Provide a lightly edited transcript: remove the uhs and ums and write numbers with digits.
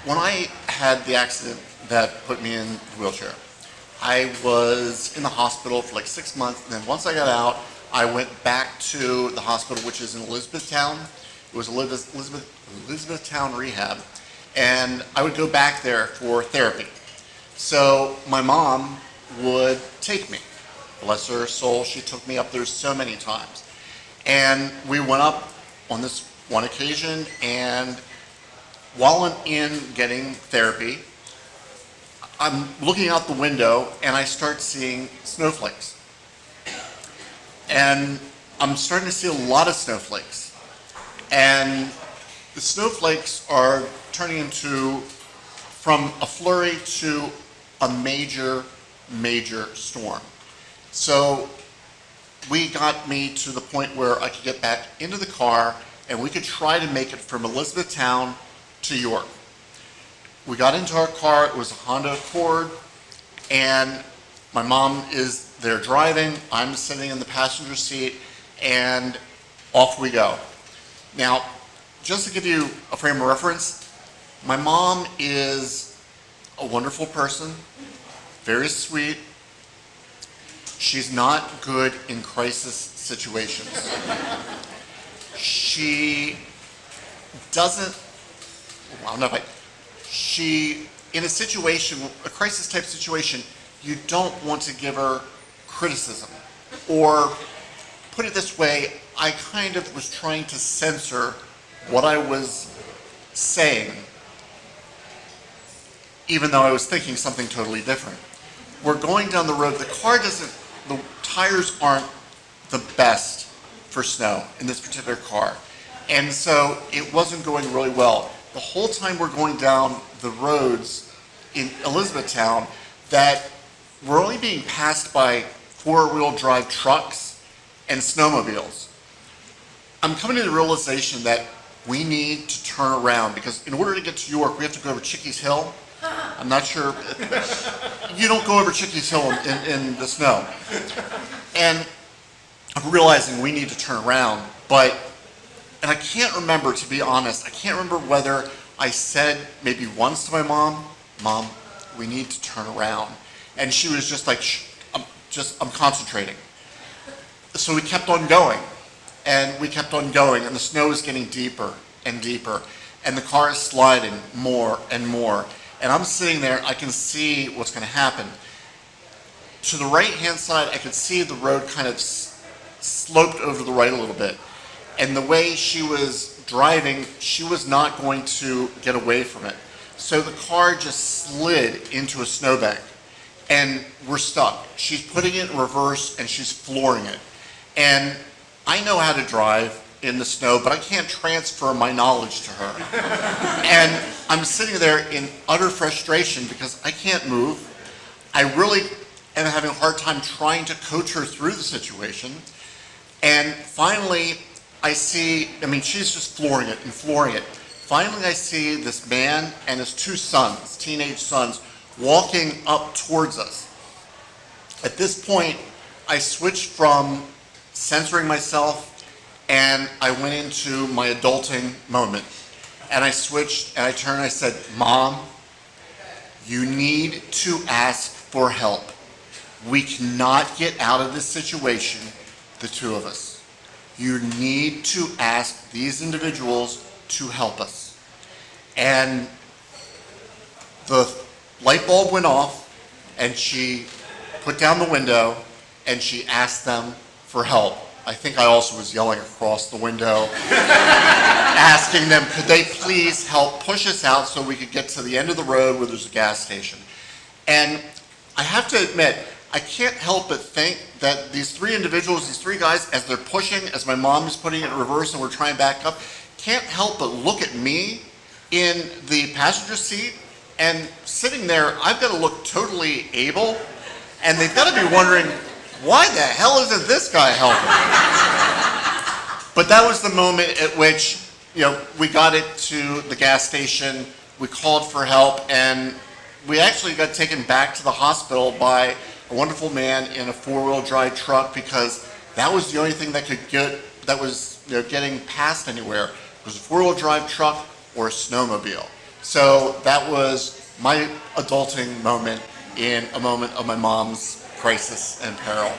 when I had the accident that put me in the wheelchair, I was in the hospital for like 6 months, and then once I got out, I went back to the hospital, which is in Elizabethtown. It was Elizabethtown Rehab, and I would go back there for therapy. So my mom would take me. Bless her soul, she took me up there so many times. And we went up on this one occasion, and while I'm in getting therapy, I'm looking out the window and I start seeing snowflakes. And I'm starting to see a lot of snowflakes. And the snowflakes are turning into, from a flurry to a major, major storm. So we got me to the point where I could get back into the car and we could try to make it from Elizabethtown to York. We got into our car, it was a Honda Accord, and my mom is there driving, I'm sitting in the passenger seat, and off we go. Now, just to give you a frame of reference, my mom is a wonderful person, very sweet. She's not good in crisis situations. She doesn't, well, I don't know if in a situation, a crisis type situation, you don't want to give her criticism. Or, put it this way, I kind of was trying to censor what I was saying, even though I was thinking something totally different. We're going down the road, the tires aren't the best for snow in this particular car. And so it wasn't going really well. The whole time we're going down the roads in Elizabethtown, that we're only being passed by four-wheel drive trucks and snowmobiles. I'm coming to the realization that we need to turn around, because in order to get to York, we have to go over Chickies Hill. I'm not sure, you don't go over Chickies Hill in the snow. And I'm realizing we need to turn around, and I can't remember, to be honest, I can't remember whether I said maybe once to my mom, "Mom, we need to turn around." And she was just like, I'm concentrating. So we kept on going, and the snow is getting deeper and deeper, and the car is sliding more and more. And I'm sitting there, I can see what's going to happen. To the right-hand side, I could see the road kind of sloped over to the right a little bit. And the way she was driving, she was not going to get away from it. So the car just slid into a snowbank, and we're stuck. She's putting it in reverse, and she's flooring it. And I know how to drive in the snow, but I can't transfer my knowledge to her. And I'm sitting there in utter frustration because I can't move. I really am having a hard time trying to coach her through the situation. And finally, she's just flooring it and flooring it. Finally, I see this man and his two sons, teenage sons, walking up towards us. At this point, I switched from censoring myself and I went into my adulting moment. And I switched and I turned and I said, "Mom, you need to ask for help. We cannot get out of this situation, the two of us. You need to ask these individuals to help us." And the light bulb went off, and she put down the window, and she asked them for help. I think I also was yelling across the window, asking them, could they please help push us out so we could get to the end of the road where there's a gas station. And I have to admit, I can't help but think that these three individuals, these three guys, as they're pushing, as my mom is putting it in reverse and we're trying back up, can't help but look at me in the passenger seat, and sitting there, I've got to look totally able, and they've got to be wondering, why the hell isn't this guy helping? But that was the moment at which, we got it to the gas station, we called for help, and we actually got taken back to the hospital by a wonderful man in a four-wheel drive truck, because that was the only thing that was getting past anywhere. It was a four-wheel drive truck or a snowmobile. So that was my adulting moment in a moment of my mom's crisis and peril.